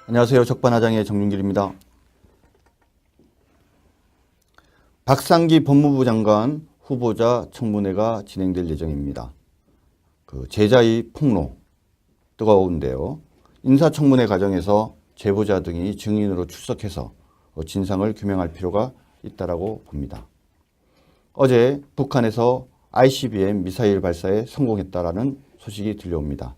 안녕하세요. 적반하장의 정윤길입니다. 박상기 법무부 장관 후보자 청문회가 진행될 예정입니다. 제자의 폭로 뜨거운데요. 인사청문회 과정에서 제보자 등이 증인으로 출석해서 진상을 규명할 필요가 있다고 봅니다. 어제 북한에서 ICBM 미사일 발사에 성공했다라는 소식이 들려옵니다.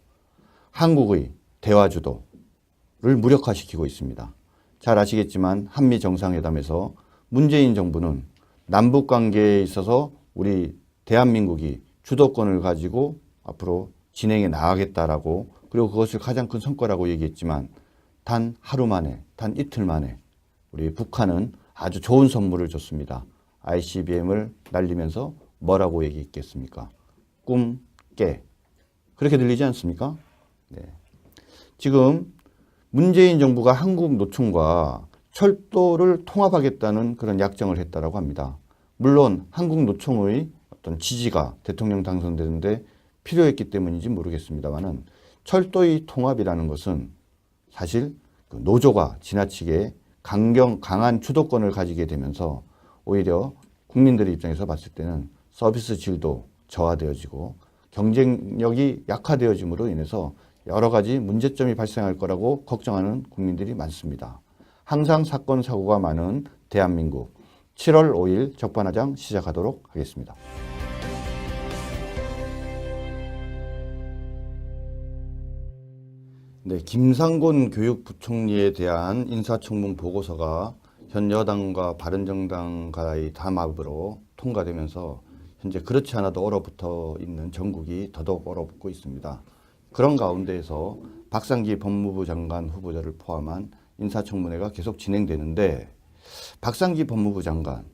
한국의 대화주도를 무력화시키고 있습니다. 잘 아시겠지만 한미 정상회담에서 문재인 정부는 남북 관계에 있어서 우리 대한민국이 주도권을 가지고 앞으로 진행해 나가겠다라고, 그리고 그것을 가장 큰 성과라고 얘기했지만 단 하루 만에, 단 이틀 만에 우리 북한은 아주 좋은 선물을 줬습니다. ICBM을 날리면서 뭐라고 얘기했겠습니까? 꿈, 깨. 그렇게 들리지 않습니까? 네. 지금 문재인 정부가 한국노총과 철도를 통합하겠다는 그런 약정을 했다라고 합니다. 물론 한국노총의 어떤 지지가 대통령 당선되는데 필요했기 때문인지 모르겠습니다만은 철도의 통합이라는 것은 사실 노조가 지나치게 강한 주도권을 가지게 되면서 오히려 국민들의 입장에서 봤을 때는 서비스 질도 저하되어지고 경쟁력이 약화되어짐으로 인해서 여러 가지 문제점이 발생할 거라고 걱정하는 국민들이 많습니다. 항상 사건 사고가 많은 대한민국, 7월 5일 적반하장 시작하도록 하겠습니다. 네, 김상곤 교육부총리에 대한 인사청문 보고서가 현 여당과 바른정당과의 담합으로 통과되면서 현재 그렇지 않아도 얼어붙어 있는 전국이 더더욱 얼어붙고 있습니다. 그런 가운데에서 박상기 법무부 장관 후보자를 포함한 인사청문회가 계속 진행되는데, 박상기 법무부 장관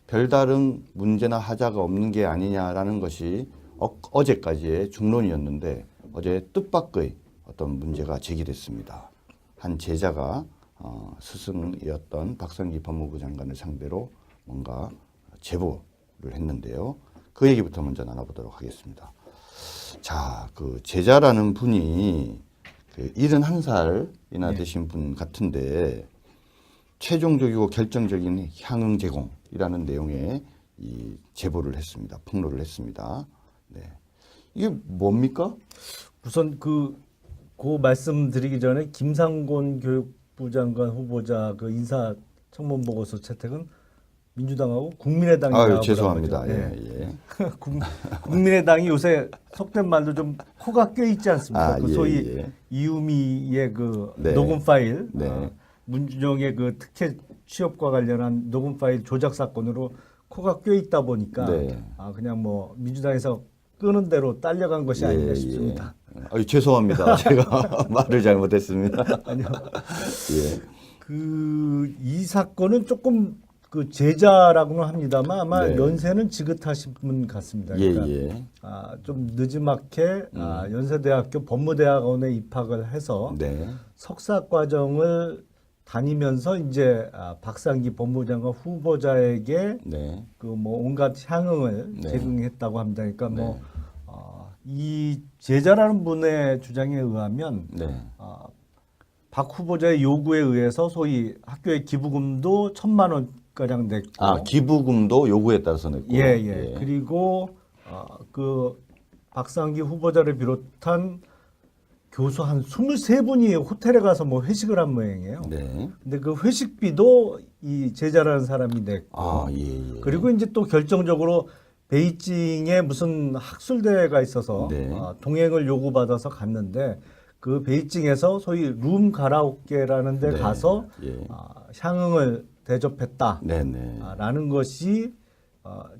별다른 문제나 하자가 없는 게 아니냐라는 것이 어제까지의 중론이었는데 어제 뜻밖의 어떤 문제가 제기됐습니다. 한 제자가 스승이었던 박상기 법무부 장관을 상대로 뭔가 제보를 했는데요. 그 얘기부터 먼저 나눠보도록 하겠습니다. 자, 그 제자라는 분이 71살이나 되신 분 같은데 최종적이고 결정적인 향응 제공이라는 내용의 이 제보를 했습니다. 폭로를 했습니다. 네. 이게 뭡니까? 우선 그 말씀드리기 전에 김상곤 교육부 장관 후보자 그 인사 청문 보고서 채택은 민주당하고 국민의당이 나오더라고요. 죄송합니다. 예. 예. 국민의당이 요새 속된 말로 좀 코가 껴 있지 않습니까? 그 소위 예. 이유미의 그 네. 녹음 파일, 네. 문준용의 그 특혜 취업과 관련한 녹음 파일 조작 사건으로 코가 껴 있다 보니까 네. 그냥 뭐 민주당에서 끄는 대로 딸려간 것이 아닌가 싶습니다. 죄송합니다. 제가 말을 잘못했습니다. 아니요. 예. 이 사건은 조금 그 제자라고는 합니다만 아마 네. 연세는 지긋하신 분 같습니다. 그러니까 예. 좀 늦지막해 연세대학교 법무대학원에 입학을 해서 네. 석사 과정을 다니면서 이제 박상기 법무장관 후보자에게 네. 그 뭐 온갖 향응을 네. 제공했다고 합니다. 그러니까 네. 뭐 이 제자라는 분의 주장에 의하면 네. 박 후보자의 요구에 의해서 소위 학교의 기부금도 1,000만 원가량 냈고, 기부금도 요구에 따라서 냈고. 예. 그리고 그 박상기 후보자를 비롯한 교수 한 23분이 호텔에 가서 뭐 회식을 한 모양이에요. 네. 근데 그 회식비도 이 제자라는 사람이 냈고, 예. 그리고 이제 또 결정적으로 베이징에 무슨 학술대회가 있어서 네. 동행을 요구받아서 갔는데 그 베이징에서 소위 룸 가라오케라는 데 네. 가서 예. 향응을 대접했다라는 네네. 것이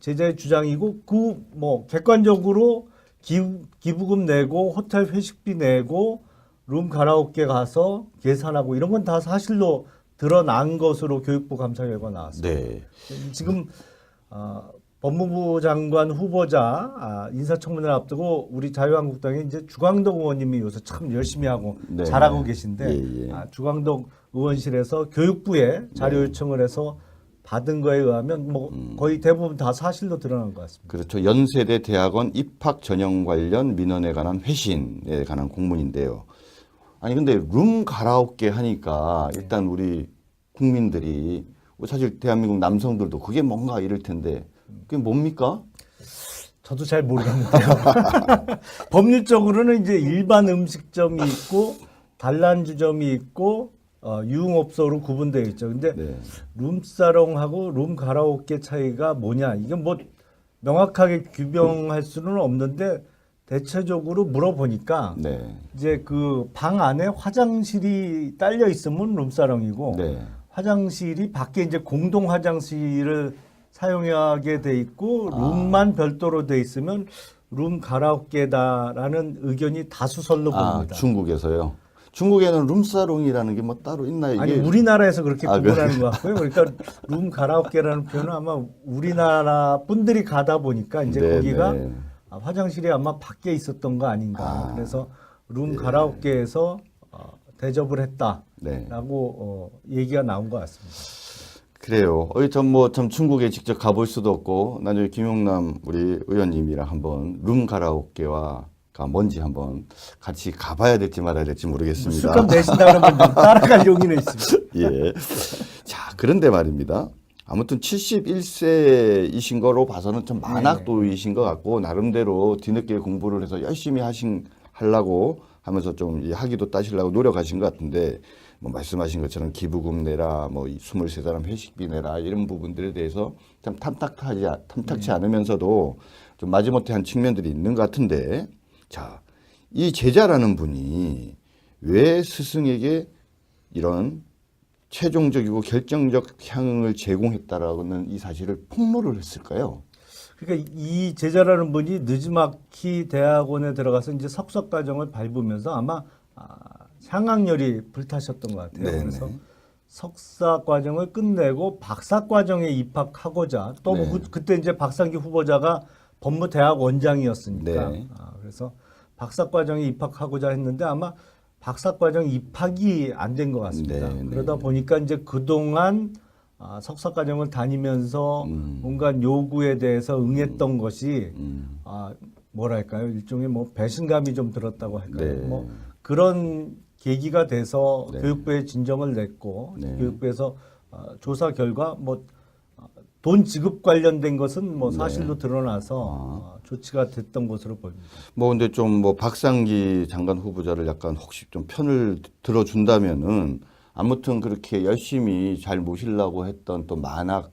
제자의 주장이고, 그 뭐 객관적으로 기부금 내고 호텔 회식비 내고 룸 가라오케 가서 계산하고 이런 건 다 사실로 드러난 것으로 교육부 감사 결과 나왔습니다. 네. 지금 법무부 장관 후보자 인사청문회를 앞두고 우리 자유한국당의 이제 주광덕 의원님이 요새 참 열심히 하고 네. 잘하고 계신데 예. 주광덕 의원실에서 교육부에 자료 요청을 해서 받은 거에 의하면 뭐 거의 대부분 다 사실로 드러난 것 같습니다. 그렇죠. 연세대 대학원 입학 전형 관련 민원에 관한 회신에 관한 공문인데요. 아니 근데 룸 가라오케 하니까 일단 우리 국민들이 사실 대한민국 남성들도 그게 뭔가 이럴 텐데 그게 뭡니까? 저도 잘 모르겠는데요. 법률적으로는 이제 일반 음식점이 있고 단란주점이 있고 유흥업소로 구분되어 있죠. 근데 네. 룸사롱하고 룸 가라오케 차이가 뭐냐? 이게 뭐 명확하게 규명할 수는 없는데 대체적으로 물어보니까 네. 이제 그 방 안에 화장실이 딸려 있으면 룸사롱이고 네. 화장실이 밖에 이제 공동 화장실을 사용하게 돼 있고 룸만 별도로 돼 있으면 룸 가라오케다라는 의견이 다수설로 보입니다. 중국에서요. 중국에는 룸사롱이라는 게 뭐 따로 있나요? 이게 아니 우리나라에서 그렇게 구분하는 그래요? 것 같고요. 그러니까 룸 가라오케라는 표현은 아마 우리나라 분들이 가다 보니까 이제 네, 거기가 네. 화장실이 아마 밖에 있었던 거 아닌가. 그래서 룸 예. 가라오케에서 대접을 했다라고 네. 얘기가 나온 것 같습니다. 그래요. 참 중국에 직접 가볼 수도 없고 나중에 김용남 우리 의원님이랑 한번 룸 가라오케와 뭔지 한번 같이 가봐야 될지 말아야 될지 모르겠습니다. 술값 내신다 그러면 따라갈 용의는 있습니다. 예. 자, 그런데 말입니다. 아무튼 71세이신 거로 봐서는 좀 만학도이신 것 같고 나름대로 뒤늦게 공부를 해서 열심히 하려고 하면서 좀 이 학위도 따시려고 노력하신 것 같은데 뭐 말씀하신 것처럼 기부금 내라 뭐 23사람 회식비 내라 이런 부분들에 대해서 참 탐탁치 않으면서도 좀 마지못해 한 측면들이 있는 것 같은데 자, 이 제자라는 분이 왜 스승에게 이런 최종적이고 결정적 향응을 제공했다라는 이 사실을 폭로를 했을까요? 그러니까 이 제자라는 분이 느즈마키 대학원에 들어가서 이제 석사 과정을 밟으면서 아마 향학열이 불타셨던 것 같아요. 네네. 그래서 석사 과정을 끝내고 박사 과정에 입학하고자 또 네. 그때 이제 박상기 후보자가 법무대학 원장이었으니까 네. 그래서 박사 과정에 입학하고자 했는데 아마 박사 과정 입학이 안 된 것 같습니다. 네, 그러다 보니까 이제 그동안 석사 과정을 다니면서 온갖 요구에 대해서 응했던 것이 뭐랄까요 일종의 뭐 배신감이 좀 들었다고 할까요? 네. 뭐 그런 계기가 돼서 네. 교육부에 진정을 냈고 네. 교육부에서 조사 결과 뭐 돈 지급 관련된 것은 뭐 사실로 드러나서 조치가 됐던 것으로 보입니다. 뭐 근데 좀 뭐 박상기 장관 후보자를 약간 혹시 좀 편을 들어준다면은 아무튼 그렇게 열심히 잘 모시려고 했던 또 만학의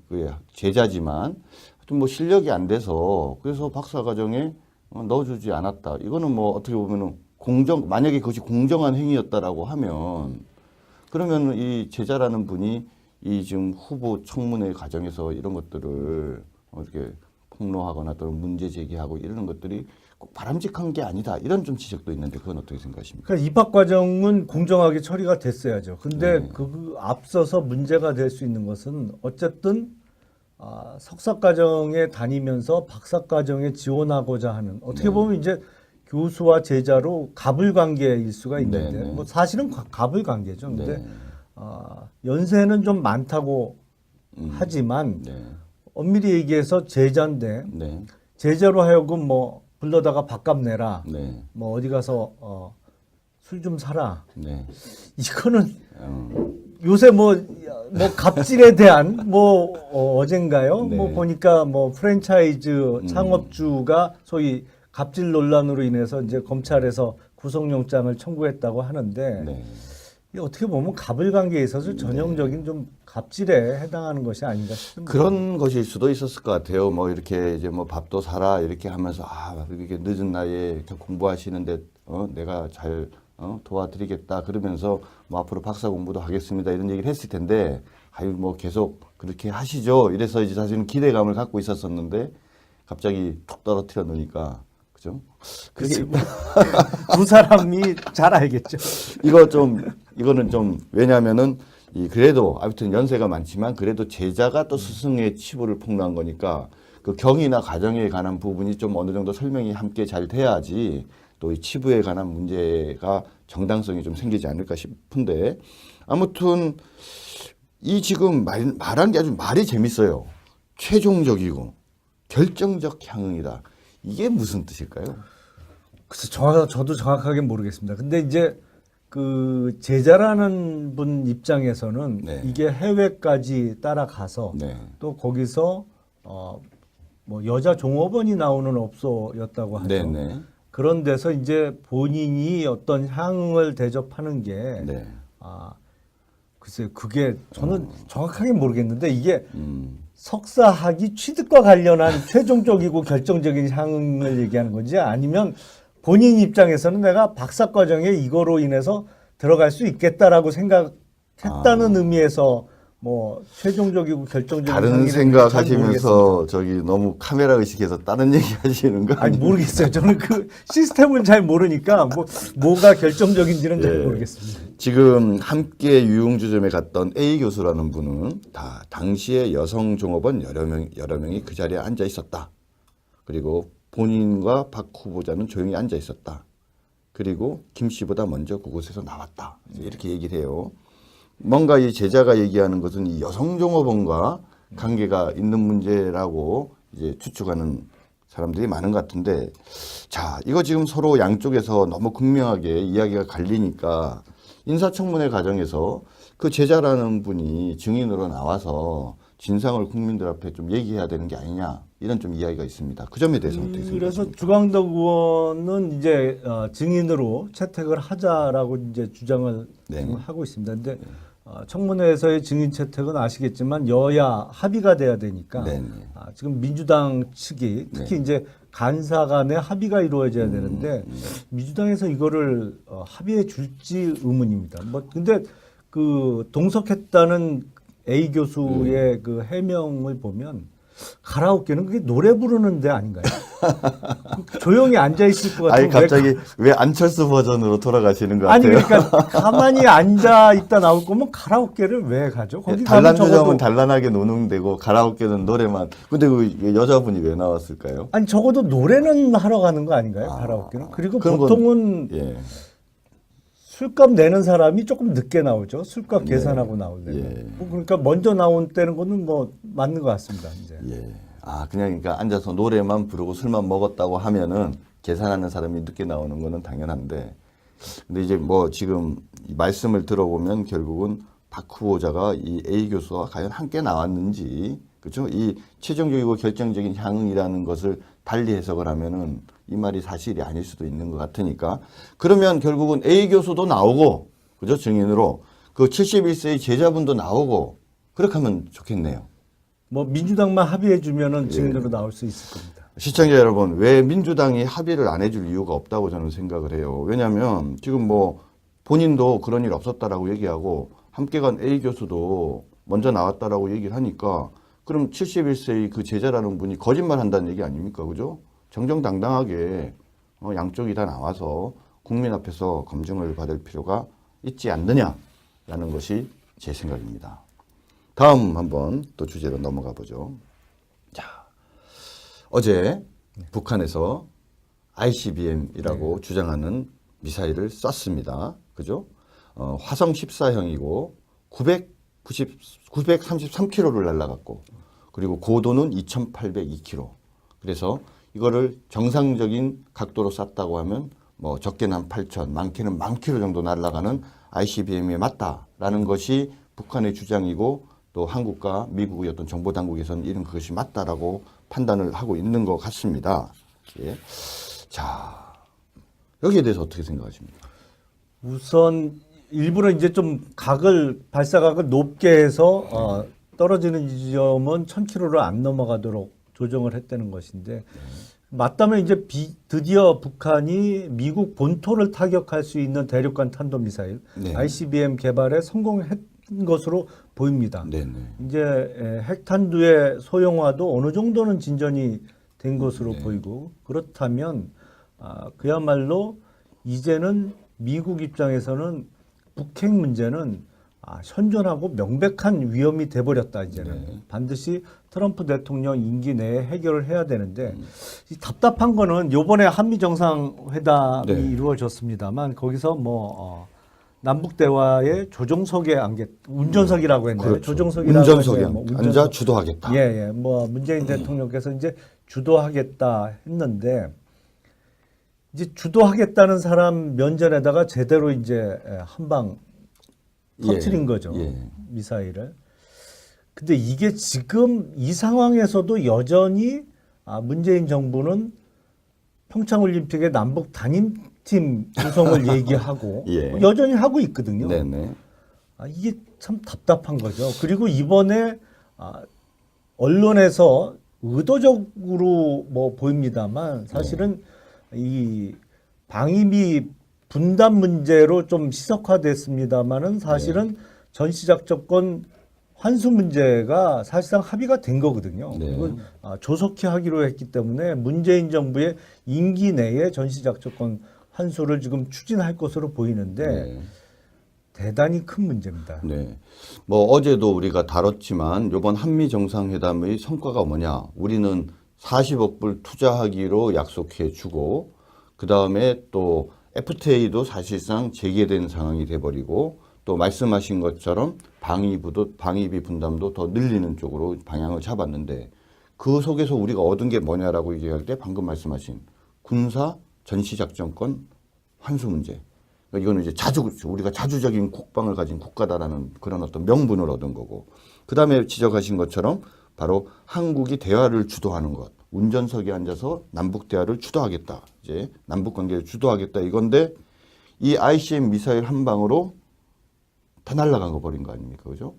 그 제자지만 좀 뭐 실력이 안 돼서 그래서 박사 과정에 넣어주지 않았다. 이거는 뭐 어떻게 보면은 만약에 그것이 공정한 행위였다라고 하면 그러면 이 제자라는 분이 이 지금 후보 청문회 과정에서 이런 것들을 이렇게 폭로하거나 또는 문제 제기하고 이러는 것들이 꼭 바람직한 게 아니다. 이런 좀 지적도 있는데 그건 어떻게 생각하십니까? 그러니까 입학 과정은 공정하게 처리가 됐어야죠. 근데 네. 그 앞서서 문제가 될 수 있는 것은 어쨌든 석사 과정에 다니면서 박사 과정에 지원하고자 하는 어떻게 보면 이제 교수와 제자로 갑을 관계일 수가 있는데 네. 뭐 사실은 갑을 관계죠. 근데 네. 연세는 좀 많다고 하지만 네. 엄밀히 얘기해서 제자인데 네. 제자로 하여금 뭐 불러다가 밥값 내라. 네. 뭐 어디 가서 술 좀 사라. 네. 이거는 요새 뭐 갑질에 대한 뭐 어젠가요? 네. 뭐 보니까 뭐 프랜차이즈 창업주가 소위 갑질 논란으로 인해서 이제 검찰에서 구속영장을 청구했다고 하는데 네. 이게 어떻게 보면 갑을 관계에 있어서 전형적인 좀 갑질에 해당하는 것이 아닌가 싶습니다. 그런 것일 수도 있었을 것 같아요. 뭐 이렇게 이제 뭐 밥도 사라 이렇게 하면서 이렇게 늦은 나이에 이렇게 공부하시는데 내가 잘 도와드리겠다 그러면서 뭐 앞으로 박사 공부도 하겠습니다 이런 얘기를 했을 텐데 아유 뭐 계속 그렇게 하시죠. 이래서 이제 사실은 기대감을 갖고 있었었는데 갑자기 툭 떨어뜨려 놓으니까 그죠? 그게 두 사람이 잘 알겠죠. 이거는 좀 왜냐하면은 그래도 아무튼 연세가 많지만 그래도 제자가 또 스승의 치부를 폭로한 거니까 그 경위나 가정에 관한 부분이 좀 어느 정도 설명이 함께 잘 돼야지 또 이 치부에 관한 문제가 정당성이 좀 생기지 않을까 싶은데 아무튼 이 지금 말한 게 아주 말이 재밌어요. 최종적이고 결정적 향응이다. 이게 무슨 뜻일까요? 그래서 저도 정확하게 모르겠습니다. 근데 이제 그 제자라는 분 입장에서는 네. 이게 해외까지 따라가서 네. 또 거기서 뭐 여자 종업원이 나오는 업소였다고 하죠. 네네. 그런 데서 이제 본인이 어떤 향을 대접하는 게 네. 글쎄요, 그게 저는 정확하게 모르겠는데 이게 음. 석사학위 취득과 관련한 최종적이고 결정적인 향을 얘기하는 건지 아니면 본인 입장에서는 내가 박사 과정에 이거로 인해서 들어갈 수 있겠다라고 생각했다는 의미에서 뭐 최종적이고 결정적인 다른 향이라는 생각하시면서 저기 너무 카메라 의식해서 다른 얘기 하시는 거 아니 아니에요? 모르겠어요. 저는 그 시스템은 잘 모르니까 뭐가 결정적인지는 잘 예. 모르겠습니다. 지금 함께 유흥주점에 갔던 A 교수라는 분은 당시에 여성 종업원 여러 명이 그 자리에 앉아 있었다. 그리고 본인과 박 후보자는 조용히 앉아 있었다. 그리고 김 씨보다 먼저 그곳에서 나왔다. 이렇게 얘기를 해요. 뭔가 이 제자가 얘기하는 것은 이 여성 종업원과 관계가 있는 문제라고 이제 추측하는 사람들이 많은 것 같은데, 자, 이거 지금 서로 양쪽에서 너무 극명하게 이야기가 갈리니까 인사청문회 과정에서 그 제자라는 분이 증인으로 나와서 진상을 국민들 앞에 좀 얘기해야 되는 게 아니냐, 이런 좀 이야기가 있습니다. 그 점에 대해서는 어떻게 생각하십니까? 그래서 주광덕 의원은 이제 증인으로 채택을 하자라고 이제 주장을 네. 지금 하고 있습니다. 근데 청문회에서의 증인 채택은 아시겠지만 여야 합의가 돼야 되니까 네. 지금 민주당 측이 특히 이제 간사 간의 합의가 이루어져야 되는데 민주당에서 이거를 합의해 줄지 의문입니다. 뭐 근데 그 동석했다는 A 교수의 그 해명을 보면 가라오케는 그게 노래 부르는 데 아닌가요? 조용히 앉아 있을 것 같은. 아니 갑자기 왜 안철수 버전으로 돌아가시는 것 아니 같아요? 그러니까 가만히 앉아 있다 나올 거면 가라오케를 왜 가죠? 거기 가면 단란주점은 단란하게 노는 데고 가라오케는 노래만. 근데 그 여자분이 왜 나왔을까요? 아니 적어도 노래는 하러 가는 거 아닌가요? 가라오케는. 그리고 그런 보통은 예. 술값 내는 사람이 조금 늦게 나오죠. 술값 계산하고 나오려면. 예. 뭐 그러니까 먼저 나온 때는 거는 뭐 맞는 것 같습니다. 이제. 예. 그냥 그러니까 앉아서 노래만 부르고 술만 먹었다고 하면은 계산하는 사람이 늦게 나오는 거는 당연한데, 근데 이제 뭐 지금 이 말씀을 들어보면 결국은 박 후보자가 이 A 교수와 과연 함께 나왔는지, 그렇죠? 이 최종적이고 결정적인 향이라는 것을 달리 해석을 하면은 이 말이 사실이 아닐 수도 있는 것 같으니까, 그러면 결국은 A 교수도 나오고, 그죠? 증인으로 그 71세의 제자분도 나오고, 그렇게 하면 좋겠네요. 뭐 민주당만 합의해 주면은 증인으로 나올 수 있을 겁니다. 시청자 여러분, 왜 민주당이 합의를 안 해줄 이유가 없다고 저는 생각을 해요. 왜냐하면 지금 뭐 본인도 그런 일 없었다라고 얘기하고 함께 간 A 교수도 먼저 나왔다라고 얘기를 하니까, 그럼 71세의 그 제자라는 분이 거짓말 한다는 얘기 아닙니까? 그죠? 정정당당하게 양쪽이 다 나와서 국민 앞에서 검증을 받을 필요가 있지 않느냐라는 것이 제 생각입니다. 다음 한번 또 주제로 넘어가 보죠. 자, 어제 북한에서 ICBM이라고 주장하는 미사일을 쐈습니다. 그죠? 화성 14형이고 933km를 날아갔고, 그리고 고도는 2,802km. 그래서 이거를 정상적인 각도로 쐈다고 하면 뭐 적게는 한 8,000, 많게는 10,000km 정도 날아가는 ICBM이 맞다라는 것이 북한의 주장이고, 또 한국과 미국의 어떤 정보 당국에서는 이런 그것이 맞다라고 판단을 하고 있는 것 같습니다. 예. 자, 여기에 대해서 어떻게 생각하십니까? 우선 일부러 이제 좀 발사각을 높게 해서 떨어지는 지점은 1,000km를 안 넘어가도록 조정을 했다는 것인데, 맞다면 이제 드디어 북한이 미국 본토를 타격할 수 있는 대륙간 탄도미사일 ICBM 개발에 성공한 것으로 보입니다. 네네. 이제 핵탄두의 소형화도 어느 정도는 진전이 된 것으로 보이고, 그렇다면 그야말로 이제는 미국 입장에서는 북핵 문제는 현존하고 명백한 위험이 돼버렸다. 이제는 반드시 트럼프 대통령 임기 내에 해결을 해야 되는데, 이 답답한 거는 요번에 한미 정상회담이 이루어졌습니다만 거기서 뭐 남북 대화의 조정석에 운전석이라고 했나요? 그렇죠. 조정석이라고 운전석에 했나요? 뭐 앉아 주도하겠다. 예. 뭐 문재인 대통령께서 이제 주도하겠다 했는데, 이제 주도하겠다는 사람 면전에다가 제대로 이제 한 방 터트린 거죠. 미사일을. 근데 이게 지금 이 상황에서도 여전히 문재인 정부는 평창올림픽의 남북 단임팀 구성을 얘기하고 여전히 하고 있거든요. 네네. 이게 참 답답한 거죠. 그리고 이번에 언론에서 의도적으로 뭐 보입니다만 사실은 이 방위비 분담 문제로 좀 시석화됐습니다만은 사실은 전시작전권 환수 문제가 사실상 합의가 된 거거든요. 그건 조속히 하기로 했기 때문에 문재인 정부의 임기 내에 전시작전권 환수를 지금 추진할 것으로 보이는데 대단히 큰 문제입니다. 네. 뭐 어제도 우리가 다뤘지만 이번 한미 정상회담의 성과가 뭐냐? 우리는 40억 불 투자하기로 약속해 주고 그다음에 또 FTA도 사실상 재개된 상황이 돼 버리고 또 말씀하신 것처럼 방위비 분담도 더 늘리는 쪽으로 방향을 잡았는데 그 속에서 우리가 얻은 게 뭐냐라고 얘기할 때 방금 말씀하신 군사 전시작전권 환수 문제. 그러니까 이거는 이제 우리가 자주적인 국방을 가진 국가다라는 그런 어떤 명분을 얻은 거고 그 다음에 지적하신 것처럼 바로 한국이 대화를 주도하는 것. 운전석에 앉아서 남북 대화를 주도하겠다. 이제 남북 관계를 주도하겠다 이건데 이 ICM 미사일 한 방으로 다 날아간 거 버린 거 아닙니까? 그죠?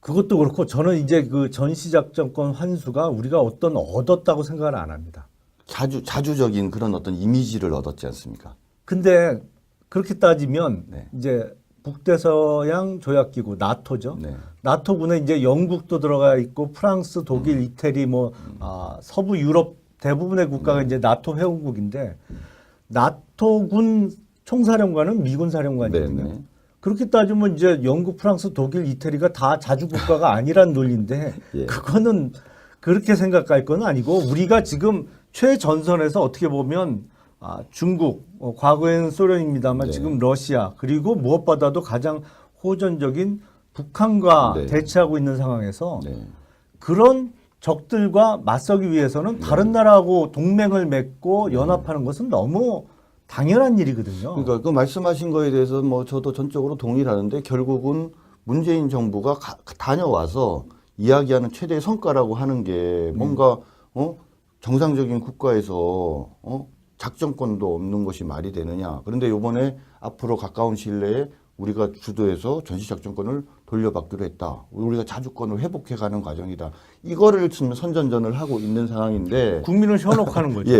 그것도 그렇고 저는 이제 그 전시작전권 환수가 우리가 어떤 얻었다고 생각을 안 합니다. 자주적인 그런 어떤 이미지를 얻었지 않습니까? 근데 그렇게 따지면 이제 북대서양 조약기구 나토죠. 나토군에 이제 영국도 들어가 있고 프랑스, 독일, 이태리 뭐 서부 유럽 대부분의 국가가 이제 나토 회원국인데 나토군 총사령관은 미군 사령관이거든요. 그렇게 따지면 이제 영국, 프랑스, 독일, 이태리가 다 자주 국가가 아니란 논리인데 그거는 그렇게 생각할 건 아니고 우리가 지금 최전선에서 어떻게 보면 중국, 과거에는 소련입니다만 지금 러시아 그리고 무엇보다도 가장 호전적인 북한과 대치하고 있는 상황에서 그런 적들과 맞서기 위해서는 다른 나라하고 동맹을 맺고 연합하는 것은 너무 당연한 일이거든요. 그러니까 그 말씀하신 거에 대해서 뭐 저도 전적으로 동의를 하는데 결국은 문재인 정부가 다녀와서 이야기하는 최대의 성과라고 하는 게 뭔가 정상적인 국가에서 작전권도 없는 것이 말이 되느냐. 그런데 이번에 앞으로 가까운 시일 내에 우리가 주도해서 전시작전권을 돌려받기로 했다. 우리가 자주권을 회복해가는 과정이다. 이거를 지금 선전전을 하고 있는 상황인데 국민을 현혹하는 거죠.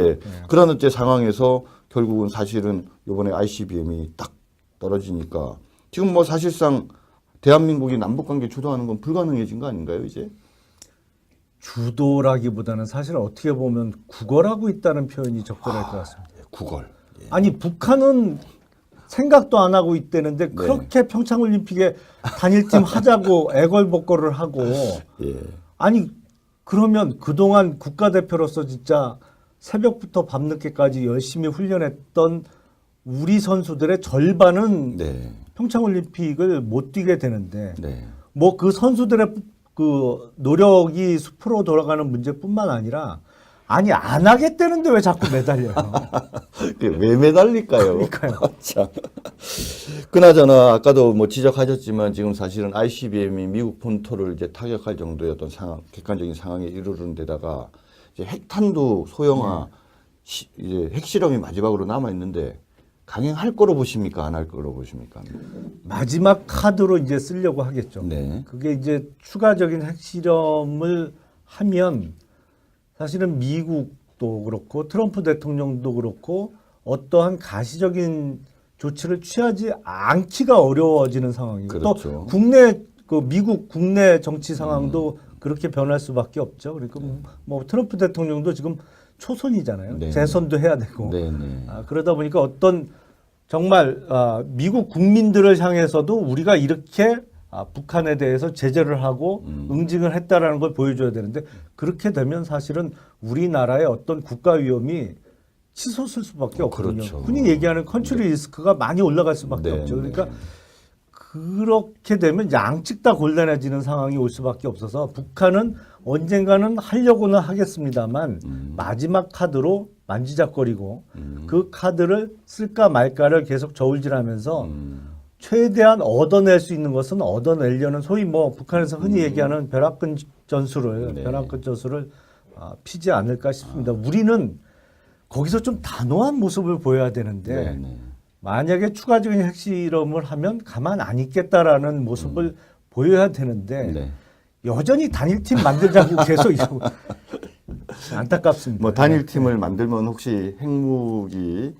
그런 어째 상황에서 결국은 사실은 이번에 ICBM이 딱 떨어지니까 지금 뭐 사실상 대한민국이 남북관계 주도하는 건 불가능해진 거 아닌가요, 이제? 주도라기보다는 사실 어떻게 보면 구걸하고 있다는 표현이 적절할 것 같습니다. 구걸. 아니 북한은 생각도 안 하고 있다는데 그렇게 평창올림픽에 단일팀 하자고 애걸복걸을 하고 아니 그러면 그동안 국가대표로서 진짜 새벽부터 밤늦게까지 열심히 훈련했던 우리 선수들의 절반은 평창올림픽을 못 뛰게 되는데 뭐 그 선수들의 그 노력이 숲으로 돌아가는 문제뿐만 아니라 아니 안 하겠다는데 왜 자꾸 매달려요? 왜 매달릴까요? 그러니까요. 참. 그나저나 아까도 뭐 지적하셨지만 지금 사실은 ICBM이 미국 본토를 이제 타격할 정도의 어떤 상황, 객관적인 상황에 이르는 데다가 이제 핵탄두 소형화 이제 핵실험이 마지막으로 남아 있는데 강행할 거로 보십니까? 안 할 거로 보십니까? 마지막 카드로 이제 쓰려고 하겠죠. 그게 이제 추가적인 핵실험을 하면 사실은 미국도 그렇고 트럼프 대통령도 그렇고 어떠한 가시적인 조치를 취하지 않기가 어려워지는 상황이고 또 국내 그 미국 국내 정치 상황도 그렇게 변할 수밖에 없죠. 그러니까 뭐 트럼프 대통령도 지금 초선이잖아요. 재선도 해야 되고 그러다 보니까 어떤 정말 미국 국민들을 향해서도 우리가 이렇게 북한에 대해서 제재를 하고 응징을 했다라는 걸 보여줘야 되는데 그렇게 되면 사실은 우리나라의 어떤 국가 위험이 치솟을 수밖에 없거든요. 흔히 얘기하는 컨트리 리스크가 많이 올라갈 수밖에 없죠. 그러니까 그렇게 되면 양측 다 곤란해지는 상황이 올 수밖에 없어서 북한은 언젠가는 하려고는 하겠습니다만 마지막 카드로 만지작거리고 그 카드를 쓸까 말까를 계속 저울질하면서 최대한 얻어낼 수 있는 것은 얻어내려는 소위 뭐 북한에서 흔히 얘기하는 벼락끝 전술을 네. 벼락끝 전술을 피지 않을까 싶습니다. 우리는 거기서 좀 단호한 모습을 보여야 되는데 네. 만약에 추가적인 핵실험을 하면 가만 안 있겠다라는 모습을 보여야 되는데 네. 여전히 단일팀 만들자고 계속 이러고 안타깝습니다. 뭐 단일팀을 만들면 혹시 핵무기를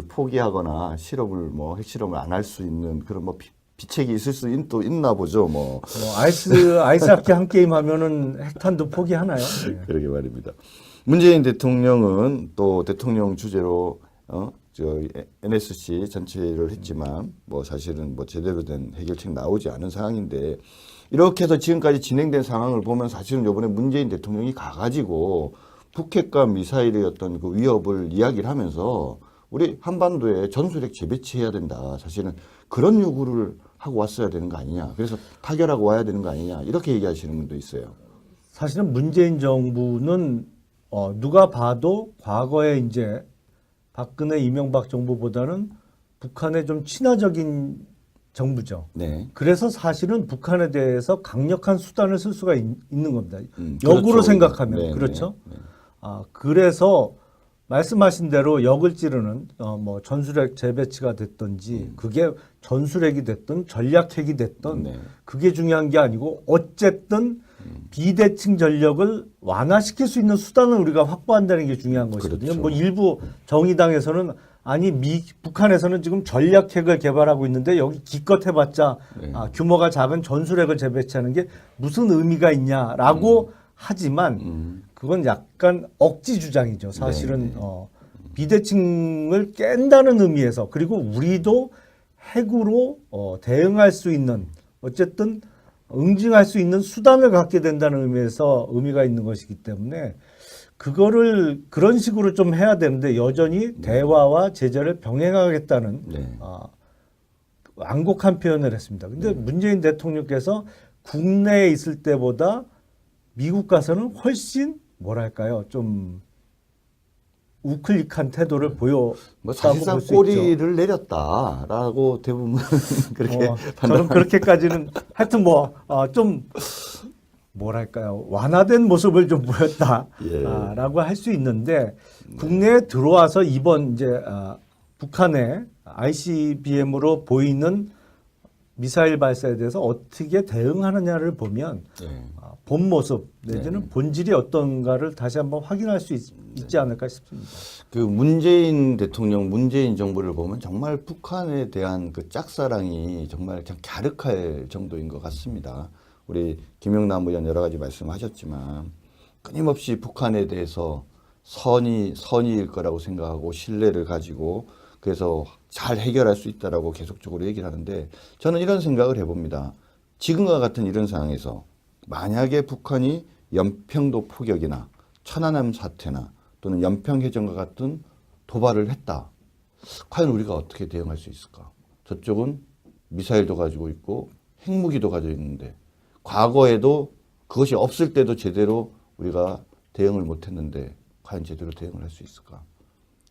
포기하거나 실험을 뭐 핵실험을 안 할 수 있는 그런 뭐 비책이 있을 수 또 있나 보죠. 뭐 아이스하키 한 게임 하면은 핵탄도 포기하나요? 네. 그러게 말입니다. 문재인 대통령은 또 대통령 주재로 NSC 전체를 했지만 뭐 사실은 뭐 제대로 된 해결책 나오지 않은 상황인데 이렇게 해서 지금까지 진행된 상황을 보면 사실은 이번에 문재인 대통령이 가가지고 북핵과 미사일의 어떤 그 위협을 이야기를 하면서 우리 한반도에 전술핵 재배치해야 된다. 사실은 그런 요구를 하고 왔어야 되는 거 아니냐. 그래서 타결하고 와야 되는 거 아니냐. 이렇게 얘기하시는 분도 있어요. 사실은 문재인 정부는 누가 봐도 과거에 이제 박근혜 이명박 정부보다는 북한에 좀 친화적인 정부죠. 네. 그래서 사실은 북한에 대해서 강력한 수단을 쓸 수가 있는 겁니다. 역으로 그렇죠. 생각하면 네, 그렇죠. 네, 네. 그래서 말씀하신 대로 역을 찌르는 뭐 전술핵 재배치가 됐든지 그게 전술핵이 됐든 전략핵이 됐든 네. 그게 중요한 게 아니고 어쨌든 비대칭 전력을 완화시킬 수 있는 수단을 우리가 확보한다는 게 중요한 것이거든요. 그렇죠. 뭐 일부 정의당에서는 아니 북한에서는 지금 전략핵을 개발하고 있는데 여기 기껏 해봤자 네. 규모가 작은 전술핵을 재배치하는 게 무슨 의미가 있냐라고 하지만 그건 약간 억지 주장이죠. 사실은 비대칭을 깬다는 의미에서 그리고 우리도 핵으로 대응할 수 있는 어쨌든 응징할 수 있는 수단을 갖게 된다는 의미에서 의미가 있는 것이기 때문에 그거를 그런 식으로 좀 해야 되는데 여전히 대화와 제재를 병행하겠다는 네. 완곡한 표현을 했습니다. 근데 문재인 대통령께서 국내에 있을 때보다 미국 가서는 훨씬 뭐랄까요 좀 우클릭한 태도를 뭐 보였다고 사실상 볼 수 있죠. 꼬리를 내렸다라고 대부분 그렇게 저는 그렇게까지는 하여튼 뭐 좀 뭐랄까요 완화된 모습을 좀 보였다라고 할 수 있는데 국내에 들어와서 이번 이제 북한의 ICBM으로 보이는 미사일 발사에 대해서 어떻게 대응하느냐를 보면 본 모습 내지는 본질이 어떤가를 다시 한번 확인할 수 있지 않을까 싶습니다. 그 문재인 대통령, 문재인 정부를 보면 정말 북한에 대한 그 짝사랑이 정말 그냥 갸륵할 정도인 것 같습니다. 우리 김영남 의원 여러 가지 말씀하셨지만 끊임없이 북한에 대해서 선의일 거라고 생각하고 신뢰를 가지고 그래서 잘 해결할 수 있다라고 계속적으로 얘기를 하는데 저는 이런 생각을 해봅니다. 지금과 같은 이런 상황에서 만약에 북한이 연평도 포격이나 천안함 사태나 또는 연평해전과 같은 도발을 했다. 과연 우리가 어떻게 대응할 수 있을까? 저쪽은 미사일도 가지고 있고 핵무기도 가지고 있는데 과거에도 그것이 없을 때도 제대로 우리가 대응을 못했는데 과연 제대로 대응을 할 수 있을까?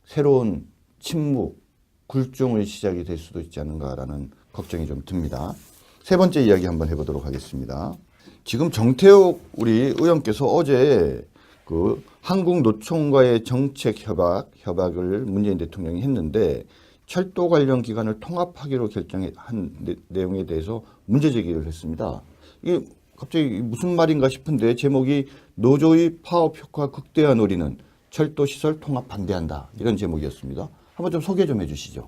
새로운 침묵, 굴종의 시작이 될 수도 있지 않은가라는 걱정이 좀 듭니다. 세 번째 이야기 한번 해보도록 하겠습니다. 지금 정태욱 우리 의원께서 어제 그 한국노총과의 정책 협약을 문재인 대통령이 했는데 철도 관련 기관을 통합하기로 결정한 내용에 대해서 문제 제기를 했습니다. 이게 갑자기 무슨 말인가 싶은데 제목이 노조의 파업 효과 극대화 노리는 철도 시설 통합 반대한다 이런 제목이었습니다. 한번 좀 소개 좀 해주시죠.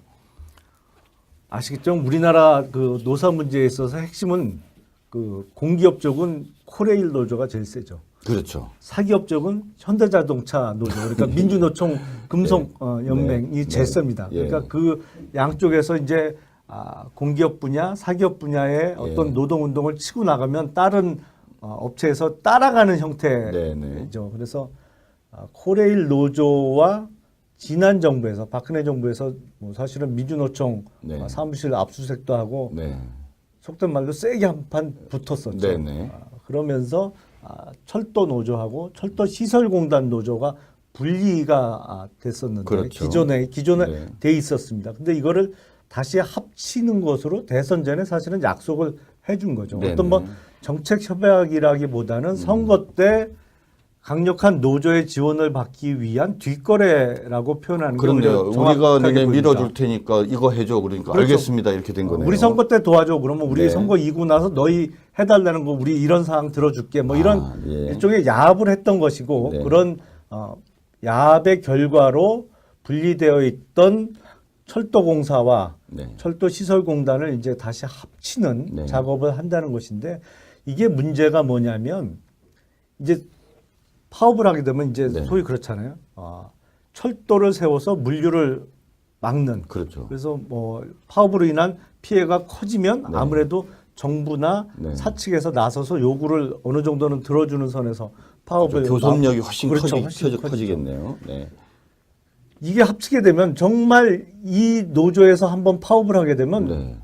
아시겠죠? 우리나라 그 노사 문제에 있어서 핵심은 그 공기업 쪽은 코레일 노조가 제일 세죠. 그렇죠. 사기업 쪽은 현대자동차 노조, 그러니까 민주노총 금속연맹이 제일 셉니다. 그러니까 그 양쪽에서 이제 공기업 분야, 사기업 분야의 어떤 노동운동을 치고 나가면 다른 업체에서 따라가는 형태죠. 그래서 코레일 노조와 지난 정부에서 박근혜 정부에서 뭐 사실은 민주노총 사무실 압수수색도 하고 속된 말로 세게 한판 붙었었죠. 그러면서 철도 노조하고 철도 시설공단 노조가 분리가 됐었는데 그렇죠. 기존에 네. 돼 있었습니다. 근데 이거를 다시 합치는 것으로 대선 전에 사실은 약속을 해준 거죠. 네네. 어떤 뭐 정책 협약이라기보다는 선거 때 강력한 노조의 지원을 받기 위한 뒷거래라고 표현하는 게 그런데요. 오히려 우리가 정확하게 너네 보입니다. 밀어줄 테니까 이거 해줘. 그러니까 그렇죠. 알겠습니다. 이렇게 된 거네요. 우리 선거 때 도와줘. 그러면 우리 네. 선거 이기고 나서 너희 해달라는 거 우리 이런 사항 들어줄게. 뭐 이런 예. 일종의 야합을 했던 것이고 네. 그런 야합의 결과로 분리되어 있던 철도공사와 네. 철도시설공단을 이제 다시 합치는 네. 작업을 한다는 것인데 이게 문제가 뭐냐면 이제 파업을 하게 되면 이제 네. 소위 그렇잖아요. 철도를 세워서 물류를 막는. 그렇죠. 그래서 뭐 파업으로 인한 피해가 커지면 네. 아무래도 정부나 네. 사측에서 나서서 요구를 어느 정도는 들어주는 선에서 파업을 교섭력이 훨씬 그렇죠. 커지겠네요. 네. 이게 합치게 되면 정말 이 노조에서 한번 파업을 하게 되면 네.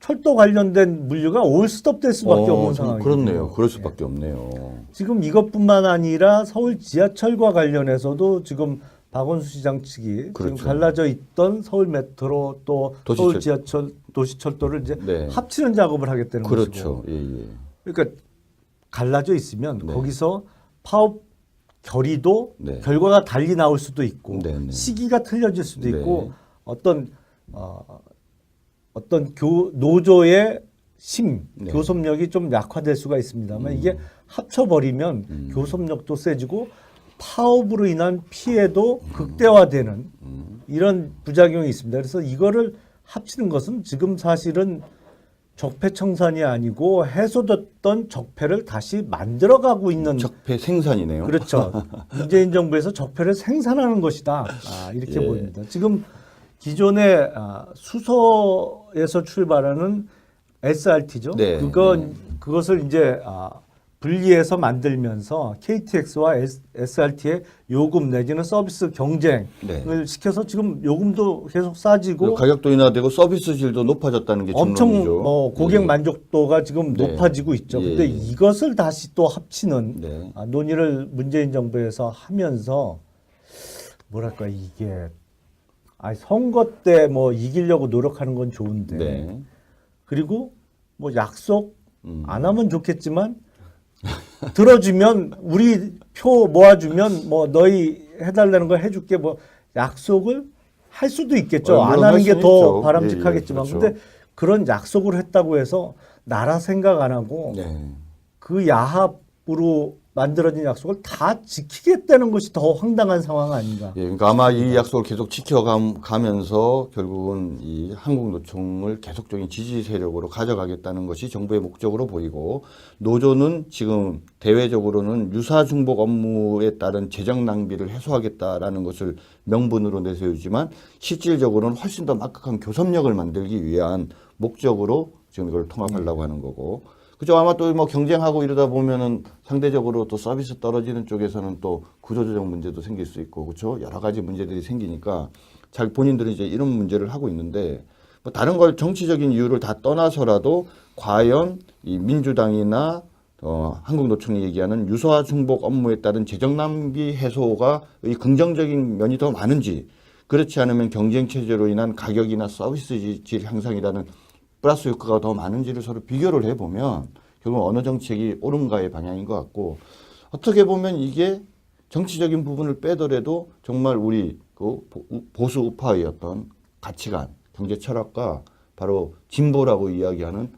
철도 관련된 물류가 올스톱 될 수밖에 없는 상황이에요. 그렇네요. 그럴 수밖에 없네요. 지금 이것뿐만 아니라 서울 지하철과 관련해서도 지금 박원순 시장 측이 그렇죠. 지금 갈라져 있던 서울 메트로 또 서울 지하철 도시철도를 이제 네. 합치는 작업을 하겠다는 그렇죠. 것이고. 예, 예. 그러니까 갈라져 있으면 네. 거기서 파업 결의도 네. 결과가 달리 나올 수도 있고 네, 네. 시기가 틀려질 수도 네. 있고 어떤 노조의 네. 교섭력이 좀 약화될 수가 있습니다만 이게 합쳐버리면 교섭력도 세지고 파업으로 인한 피해도 극대화되는 이런 부작용이 있습니다. 그래서 이거를 합치는 것은 지금 사실은 적폐청산이 아니고 해소됐던 적폐를 다시 만들어가고 있는 적폐 생산이네요. 그렇죠. 문재인 정부에서 적폐를 생산하는 것이다. 이렇게 예. 보입니다. 지금 기존의 수서에서 출발하는 SRT죠. 네, 그것을 이제 분리해서 만들면서 KTX와 SRT의 요금 내지는 서비스 경쟁을 네. 시켜서 지금 요금도 계속 싸지고 가격도 인하되고 서비스질도 높아졌다는 게 엄청 증론이죠. 뭐 고객 예. 만족도가 지금 네. 높아지고 있죠. 예. 근데 이것을 다시 또 합치는 네. 논의를 문재인 정부에서 하면서 뭐랄까 이게 선거 때 뭐 이기려고 노력하는 건 좋은데 네. 그리고 뭐 약속 안 하면 좋겠지만 들어주면 우리 표 모아주면 뭐 너희 해달라는 거 해줄게 뭐 약속을 할 수도 있겠죠. 안 하는 게 더 바람직하겠지만 그렇죠. 근데 그런 약속을 했다고 해서 나라 생각 안 하고 네. 그 야합으로 만들어진 약속을 다 지키겠다는 것이 더 황당한 상황 아닌가. 예, 그러니까 아마 이 약속을 계속 지켜가면서 결국은 이 한국노총을 계속적인 지지 세력으로 가져가겠다는 것이 정부의 목적으로 보이고 노조는 지금 대외적으로는 유사중복 업무에 따른 재정 낭비를 해소하겠다라는 것을 명분으로 내세우지만 실질적으로는 훨씬 더 막강한 교섭력을 만들기 위한 목적으로 지금 이걸 통합하려고 하는 거고 그죠. 아마 또 뭐 경쟁하고 이러다 보면은 상대적으로 또 서비스 떨어지는 쪽에서는 또 구조조정 문제도 생길 수 있고, 그렇죠. 여러 가지 문제들이 생기니까 잘 본인들은 이제 이런 문제를 하고 있는데 뭐 다른 걸 정치적인 이유를 다 떠나서라도 과연 이 민주당이나 한국노총이 얘기하는 유사 중복 업무에 따른 재정 낭비 해소가 이 긍정적인 면이 더 많은지 그렇지 않으면 경쟁 체제로 인한 가격이나 서비스 질 향상이라는 플러스 효과가 더 많은지를 서로 비교를 해보면 결국 어느 정책이 옳은가의 방향인 것 같고 어떻게 보면 이게 정치적인 부분을 빼더라도 정말 우리 그 보수 우파의 어떤 가치관, 경제 철학과 바로 진보라고 이야기하는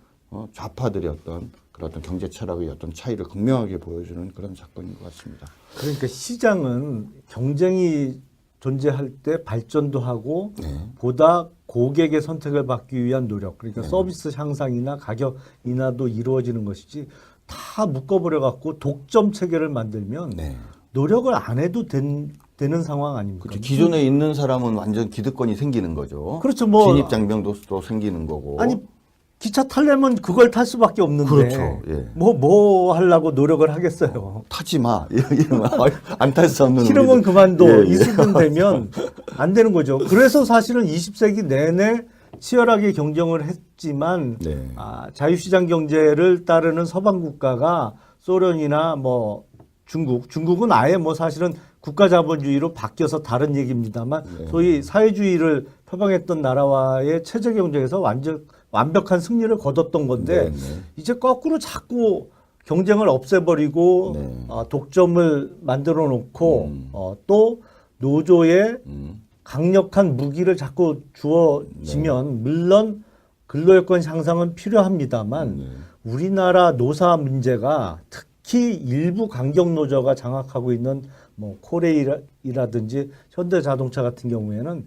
좌파들의 어떤 그런 어떤 경제 철학의 어떤 차이를 극명하게 보여주는 그런 사건인 것 같습니다. 그러니까 시장은 경쟁이 존재할 때 발전도 하고 네. 보다 고객의 선택을 받기 위한 노력 그러니까 네. 서비스 향상이나 가격 인하도 이루어지는 것이지 다 묶어버려 갖고 독점 체계를 만들면 네. 노력을 안 해도 되는 상황 아닙니까? 그렇죠. 기존에 있는 사람은 완전 기득권이 생기는 거죠. 그렇죠. 뭐 진입 장벽도 또 생기는 거고. 아니 기차 타려면 그걸 탈 수밖에 없는데 그렇죠. 예. 뭐 하려고 노력을 하겠어요. 타지 마. 이러면 안 탈 수 없는. 싫으면 우리들. 그만둬. 예, 예. 이 수준 되면 안 되는 거죠. 그래서 사실은 20세기 내내 치열하게 경쟁을 했지만 네. 자유시장 경제를 따르는 서방 국가가 소련이나 뭐 중국은 아예 뭐 사실은 국가자본주의로 바뀌어서 다른 얘기입니다만 소위 사회주의를 표방했던 나라와의 체제 경쟁에서 완벽한 승리를 거뒀던 건데 이제 거꾸로 자꾸 경쟁을 없애버리고 독점을 만들어 놓고 또 노조에 강력한 무기를 자꾸 주어지면 물론 근로여건 향상은 필요합니다만 우리나라 노사 문제가 특히 일부 강경 노조가 장악하고 있는 뭐 코레일이라든지 현대자동차 같은 경우에는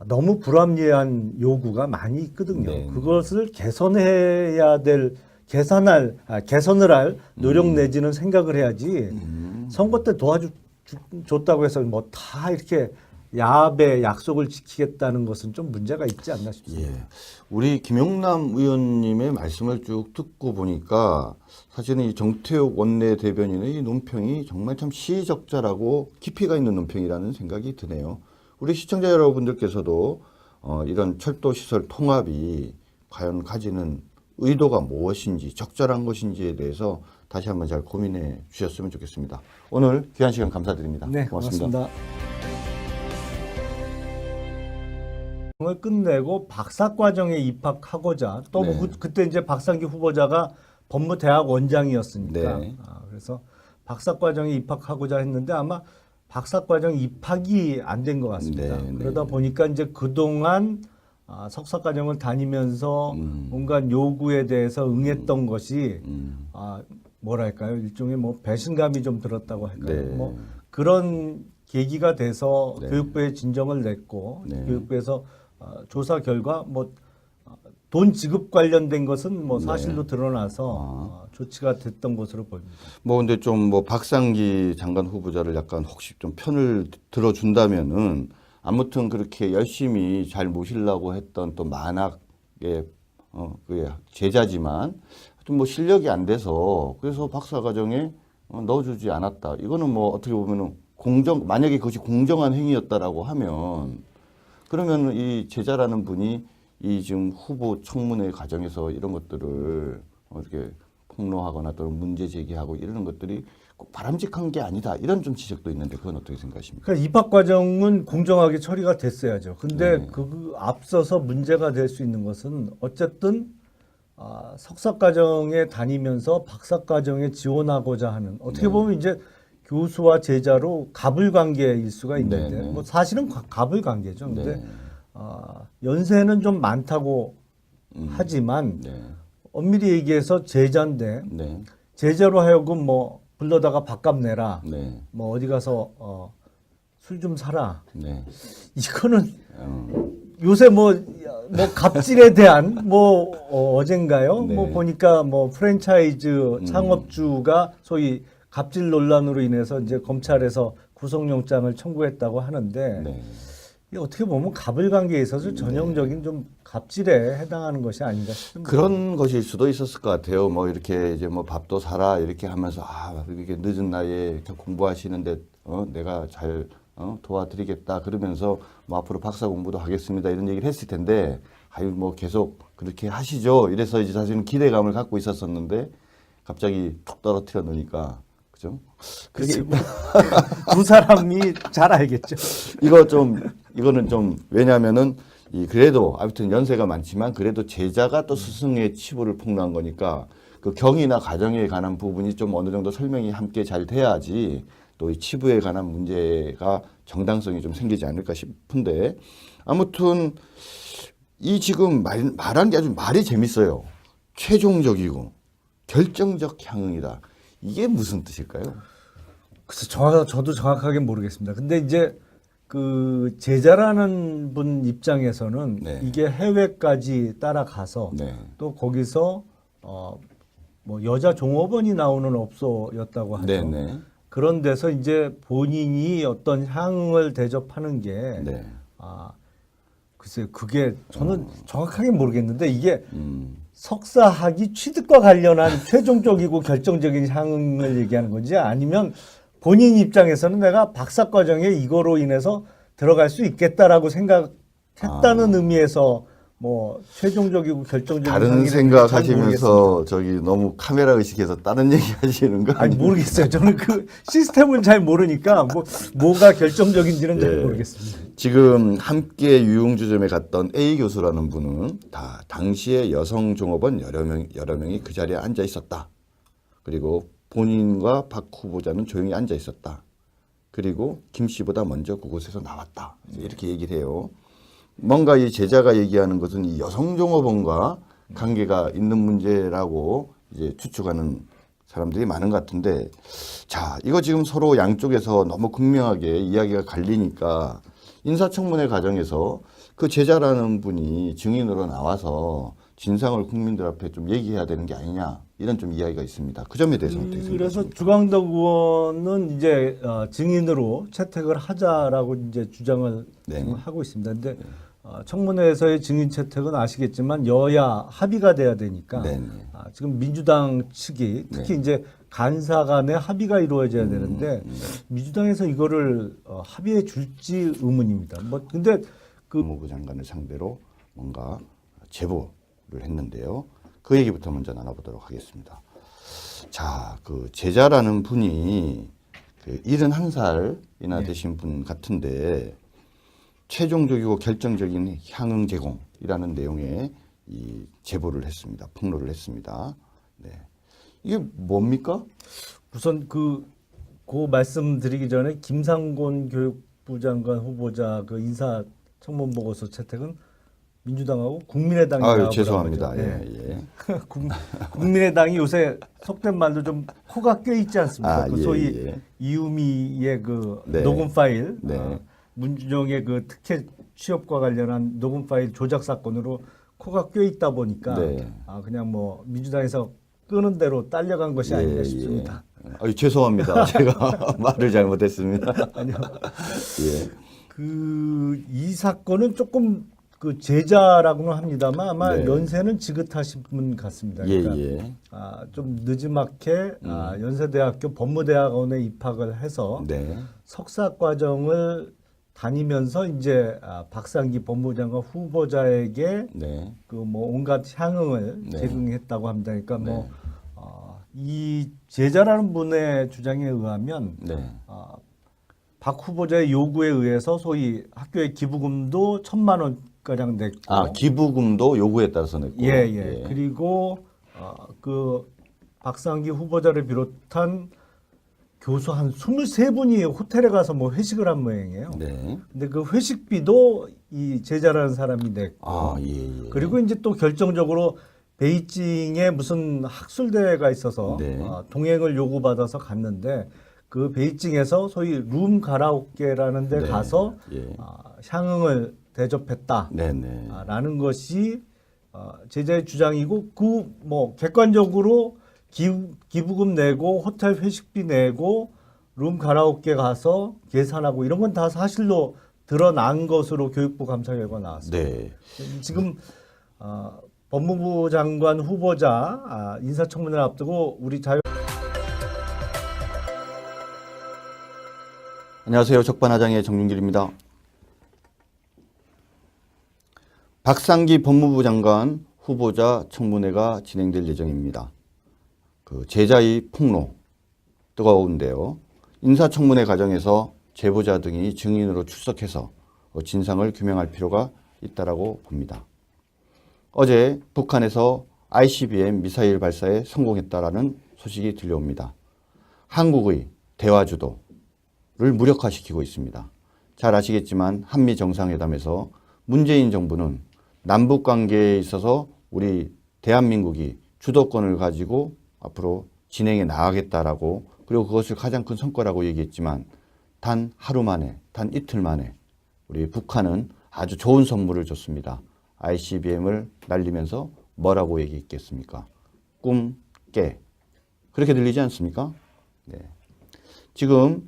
너무 불합리한 요구가 많이 있거든요. 그것을 개선해야 될 개선을 할 노력 내지는 생각을 해야지 선거 때 도와줬다고 해서 뭐 다 이렇게 야합의 약속을 지키겠다는 것은 좀 문제가 있지 않나 싶습니다. 예. 우리 김용남 의원님의 말씀을 쭉 듣고 보니까 사실은 이 정태욱 원내대변인의 이 논평이 정말 참 시의적절하고 깊이가 있는 논평이라는 생각이 드네요. 우리 시청자 여러분들께서도 이런 철도시설 통합이 과연 가지는 의도가 무엇인지 적절한 것인지에 대해서 다시 한번 잘 고민해 주셨으면 좋겠습니다. 오늘 귀한 시간 감사드립니다. 네, 고맙습니다. 을 끝내고 박사과정에 입학하고자 또 그때 이제 박상기 후보자가 법무대학 원장이었으니까 그래서 박사과정에 입학하고자 했는데 아마 박사과정 입학이 안 된 것 같습니다. 그러다 보니까 이제 그동안 석사과정을 다니면서 온갖 요구에 대해서 응했던 것이 뭐랄까요 일종의 뭐 배신감이 좀 들었다고 할까요? 뭐 그런 계기가 돼서 교육부에 진정을 냈고 교육부에서 조사 결과 뭐 돈 지급 관련된 것은 뭐 사실로 드러나서 조치가 됐던 것으로 보입니다. 뭐 근데 좀 뭐 박상기 장관 후보자를 약간 혹시 좀 편을 들어준다면은 아무튼 그렇게 열심히 잘 모시려고 했던 또 만학의 그 제자지만 좀 뭐 실력이 안 돼서 그래서 박사 과정에 넣어주지 않았다. 이거는 뭐 어떻게 보면은 만약에 그것이 공정한 행위였다라고 하면 그러면 이 제자라는 분이 이 지금 후보 청문회 과정에서 이런 것들을 이렇게 폭로하거나 또는 문제 제기하고 이러는 것들이 꼭 바람직한 게 아니다. 이런 좀 지적도 있는데 그건 어떻게 생각하십니까? 그러니까 입학 과정은 공정하게 처리가 됐어야죠. 근데 그 앞서서 문제가 될 수 있는 것은 어쨌든 석사 과정에 다니면서 박사 과정에 지원하고자 하는 어떻게 보면 이제 교수와 제자로 갑을 관계일 수가 있는데 뭐 사실은 갑을 관계죠. 근데 연세는 좀 많다고 하지만 엄밀히 얘기해서 제자인데 제자로 하여금 뭐 불러다가 밥값 내라, 뭐 어디 가서 술 좀 사라. 이거는 요새 뭐 갑질에 대한 뭐 어젠가요? 뭐 보니까 뭐 프랜차이즈 창업주가 소위 갑질 논란으로 인해서 이제 검찰에서 구속영장을 청구했다고 하는데 이게 어떻게 보면 갑을 관계에 있어서 전형적인 좀 갑질에 해당하는 것이 아닌가 싶습니다. 그런 것일 수도 있었을 것 같아요. 뭐 이렇게 이제 뭐 밥도 사라 이렇게 하면서 이렇게 늦은 나이에 이렇게 공부하시는데 내가 잘 도와드리겠다 그러면서 뭐 앞으로 박사 공부도 하겠습니다 이런 얘기를 했을 텐데 아유 뭐 계속 그렇게 하시죠. 이래서 이제 사실은 기대감을 갖고 있었었는데 갑자기 툭 떨어뜨려 놓으니까 그죠? 그게 두 사람이 잘 알겠죠. 이거는 좀 왜냐하면은 그래도 아무튼 연세가 많지만 그래도 제자가 또 스승의 치부를 폭로한 거니까 그 경위나 가정에 관한 부분이 좀 어느 정도 설명이 함께 잘 돼야지 또 이 치부에 관한 문제가 정당성이 좀 생기지 않을까 싶은데 아무튼 이 지금 말한 게 아주 말이 재밌어요. 최종적이고 결정적 향응이다. 이게 무슨 뜻일까요? 글쎄 저도 정확하게 모르겠습니다. 근데 이제 그 제자라는 분 입장에서는 이게 해외까지 따라가서 또 거기서 뭐 여자 종업원이 나오는 업소였다고 하죠. 그런 데서 이제 본인이 어떤 향응을 대접하는 게 글쎄 그게 저는 정확하게 모르겠는데 이게 석사학위 취득과 관련한 최종적이고 결정적인 향응을 얘기하는 건지 아니면 본인 입장에서는 내가 박사과정에 이거로 인해서 들어갈 수 있겠다라고 생각했다는 의미에서 뭐 최종적이고 결정적인 다른 상의는 잘 생각하시면서 저기 너무 카메라 의식해서 다른 얘기 하시는 거 아니 아니에요? 모르겠어요. 저는 그 시스템은 잘 모르니까 뭐가 결정적인지는 잘 예. 모르겠습니다. 지금 함께 유흥주점에 갔던 A 교수라는 분은 당시에 여성 종업원 여러 명이 그 자리에 앉아 있었다. 그리고 본인과 박 후보자는 조용히 앉아 있었다. 그리고 김 씨보다 먼저 그곳에서 나왔다. 이렇게 얘기를 해요. 뭔가 이 제자가 얘기하는 것은 이 여성 종업원과 관계가 있는 문제라고 이제 추측하는 사람들이 많은 것 같은데, 자, 이거 지금 서로 양쪽에서 너무 극명하게 이야기가 갈리니까 인사청문회 과정에서 그 제자라는 분이 증인으로 나와서 진상을 국민들 앞에 좀 얘기해야 되는 게 아니냐, 이런 좀 이야기가 있습니다. 그 점에 대해서는 어떻게 그래서 생각하십니까? 주광덕 의원은 이제 증인으로 채택을 하자라고 이제 주장을 네. 지금 하고 있습니다. 근데 청문회에서의 증인 채택은 아시겠지만 여야 합의가 돼야 되니까 네. 지금 민주당 측이 특히 이제 간사 간의 합의가 이루어져야 되는데 민주당에서 이거를 합의해 줄지 의문입니다. 뭐 근데 법무부 장관을 상대로 뭔가 제보를 했는데요. 그 얘기부터 먼저 나눠보도록 하겠습니다. 자, 그 제자라는 분이 그 71살이나 되신 분 같은데 최종적이고 결정적인 향응 제공이라는 내용의 이 제보를 했습니다. 폭로를 했습니다. 네. 이게 뭡니까? 우선 그 말씀드리기 전에 김상곤 교육부 장관 후보자 그 인사 청문 보고서 채택은 민주당하고 국민의당이 아유, 나와보라고 죄송합니다. 하죠. 네. 예. 국민의당이 요새 속된 말로 좀 코가 껴 있지 않습니까? 그 예, 소위 예. 이유미의 그 네. 녹음 파일, 네. 문준용의 그 특혜 취업과 관련한 녹음 파일 조작 사건으로 코가 껴 있다 보니까 네. 그냥 뭐 민주당에서 끄는 대로 딸려간 것이 아닌가 싶습니다. 아유, 죄송합니다. 제가 말을 잘못했습니다. 아니요. 예. 이 사건은 조금 그 제자라고는 합니다만 아마 네. 연세는 지긋하신 분 같습니다. 예, 그러니까 예. 좀 늦지막해 연세대학교 법무대학원에 입학을 해서 네. 석사 과정을 다니면서 이제 박상기 법무장관 후보자에게 네. 그 뭐 온갖 향응을 네. 제공했다고 합니다. 그러니까 뭐 이 제자라는 분의 주장에 의하면 네. 박 후보자의 요구에 의해서 소위 학교의 기부금도 1,000만 원 가량 냈고, 기부금도 요구에 따라서 냈고. 예. 그리고 그 박상기 후보자를 비롯한 교수 한 23분이 호텔에 가서 뭐 회식을 한 모양이에요. 네. 근데 그 회식비도 이 제자라는 사람이 냈고, 예. 그리고 이제 또 결정적으로 베이징에 무슨 학술대회가 있어서 네. 동행을 요구받아서 갔는데 그 베이징에서 소위 룸 가라오케라는 데 네. 가서 예. 향응을 대접했다. 네네. 라는 것이 제자의 주장이고 그 뭐 객관적으로 기부금 내고 호텔 회식비 내고 룸 가라오케 가서 계산하고 이런 건 다 사실로 드러난 것으로 교육부 감사 결과 나왔습니다. 네. 지금 법무부 장관 후보자 인사청문회를 앞두고 우리 안녕하세요. 적반하장의 정윤길입니다. 박상기 법무부 장관 후보자 청문회가 진행될 예정입니다. 그 제자의 폭로 뜨거운데요. 인사청문회 과정에서 제보자 등이 증인으로 출석해서 진상을 규명할 필요가 있다라고 봅니다. 어제 북한에서 ICBM 미사일 발사에 성공했다라는 소식이 들려옵니다. 한국의 대화 주도를 무력화시키고 있습니다. 잘 아시겠지만 한미 정상회담에서 문재인 정부는 남북 관계에 있어서 우리 대한민국이 주도권을 가지고 앞으로 진행해 나가겠다라고, 그리고 그것을 가장 큰 성과라고 얘기했지만 단 하루 만에, 단 이틀 만에 우리 북한은 아주 좋은 선물을 줬습니다. ICBM을 날리면서 뭐라고 얘기했겠습니까? 꿈, 깨. 그렇게 들리지 않습니까? 네. 지금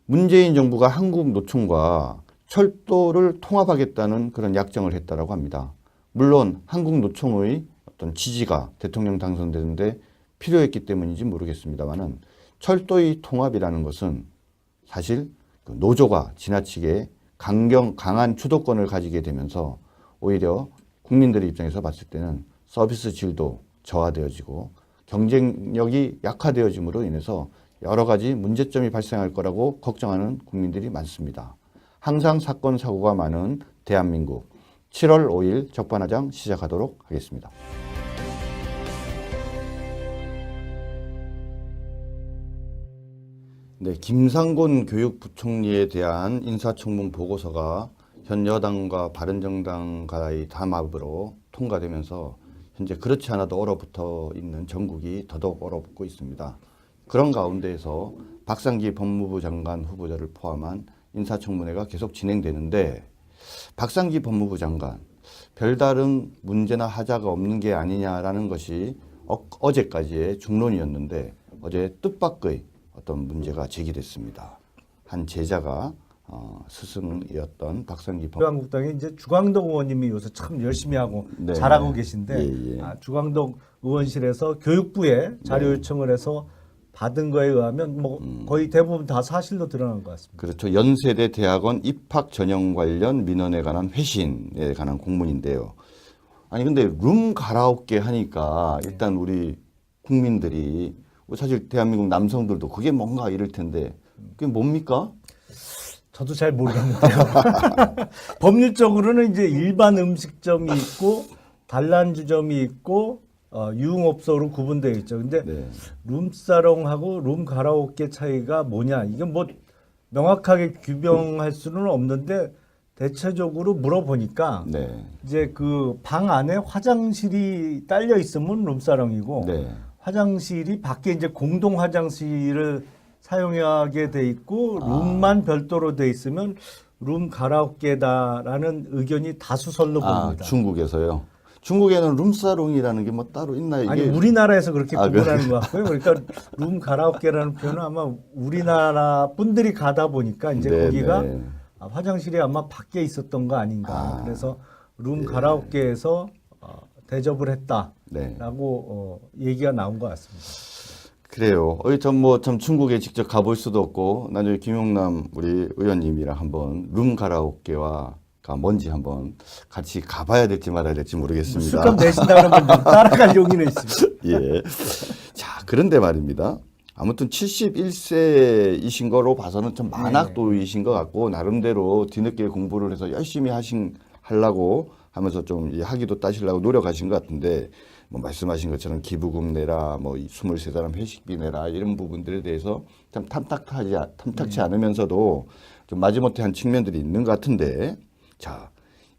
문재인 정부가 한국노총과 철도를 통합하겠다는 그런 약정을 했다라고 합니다. 물론 한국노총의 어떤 지지가 대통령 당선되는데 필요했기 때문인지 모르겠습니다만은 철도의 통합이라는 것은 사실 그 노조가 지나치게 강한 주도권을 가지게 되면서 오히려 국민들의 입장에서 봤을 때는 서비스 질도 저하되어지고 경쟁력이 약화되어짐으로 인해서 여러 가지 문제점이 발생할 거라고 걱정하는 국민들이 많습니다. 항상 사건 사고가 많은 대한민국 7월 5일 적반하장 시작하도록 하겠습니다. 네, 김상곤 교육부총리에 대한 인사청문 보고서가 현 여당과 바른정당과의 담합으로 통과되면서 현재 그렇지 않아도 얼어붙어 있는 전국이 더더욱 얼어붙고 있습니다. 그런 가운데에서 박상기 법무부 장관 후보자를 포함한 인사청문회가 계속 진행되는데 박상기 법무부 장관 별다른 문제나 하자가 없는 게 아니냐라는 것이 어제까지의 중론이었는데 어제 뜻밖의 어떤 문제가 제기됐습니다. 한 제자가 스승이었던 박상기 법무부 한국당의 이제 주광덕 의원님이 요새 참 열심히 하고 네. 잘하고 계신데 예, 예. 주광덕 의원실에서 교육부에 자료 요청을 해서 받은 거에 의하면 뭐 거의 대부분 다 사실로 드러난 것 같습니다. 그렇죠. 연세대 대학원 입학 전형 관련 민원에 관한 회신에 관한 공문인데요. 아니 근데 룸 가라오케 하니까 일단 우리 국민들이 사실 대한민국 남성들도 그게 뭔가 이럴 텐데 그게 뭡니까? 저도 잘 모르겠는데요. 법률적으로는 이제 일반 음식점이 있고 단란주점이 있고 유흥업소로 구분되어 있죠. 근데 네. 룸사롱하고 룸 가라오케 차이가 뭐냐? 이건 뭐 명확하게 규명할 수는 없는데 대체적으로 물어보니까 네. 이제 그 방 안에 화장실이 딸려 있으면 룸사롱이고 네. 화장실이 밖에 이제 공동 화장실을 사용하게 돼 있고 룸만 별도로 돼 있으면 룸 가라오케다라는 의견이 다수설로 보입니다. 중국에서요. 중국에는 룸사롱이라는 게 뭐 따로 있나요? 아니 이게 우리나라에서 그렇게 구분하는 그래요? 것 같고요. 그러니까 룸 가라오케라는 표현은 아마 우리나라 분들이 가다 보니까 이제 네, 거기가 네. 화장실이 아마 밖에 있었던 거 아닌가. 그래서 룸 가라오케에서 대접을 했다라고 네. 얘기가 나온 것 같습니다. 그래요. 참 중국에 직접 가볼 수도 없고 나중에 김용남 우리 의원님이랑 한번 룸 가라오케와 뭔지 한번 같이 가봐야 될지 말아야 될지 모르겠습니다. 술값 내신다 그러면 따라갈 용의는 있습니다. 예. 자, 그런데 말입니다. 아무튼 71세이신 거로 봐서는 좀 만학도이신 것 같고 나름대로 뒤늦게 공부를 해서 열심히 하려고 하면서 좀 이 학위도 따시려고 노력하신 것 같은데 뭐 말씀하신 것처럼 기부금 내라, 뭐 23사람 회식비 내라 이런 부분들에 대해서 참 탐탁치 않으면서도 좀 마지못해 한 측면들이 있는 것 같은데 자,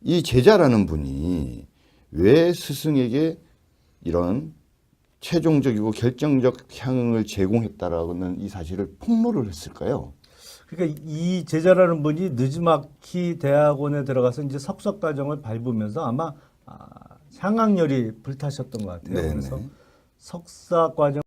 이 제자라는 분이 왜 스승에게 이런 최종적이고 결정적 향응을 제공했다라는 이 사실을 폭로를 했을까요? 그러니까 이 제자라는 분이 느지마키 대학원에 들어가서 이제 석사 과정을 밟으면서 아마 향학열이 불타셨던 것 같아요. 네네. 그래서 석사 과정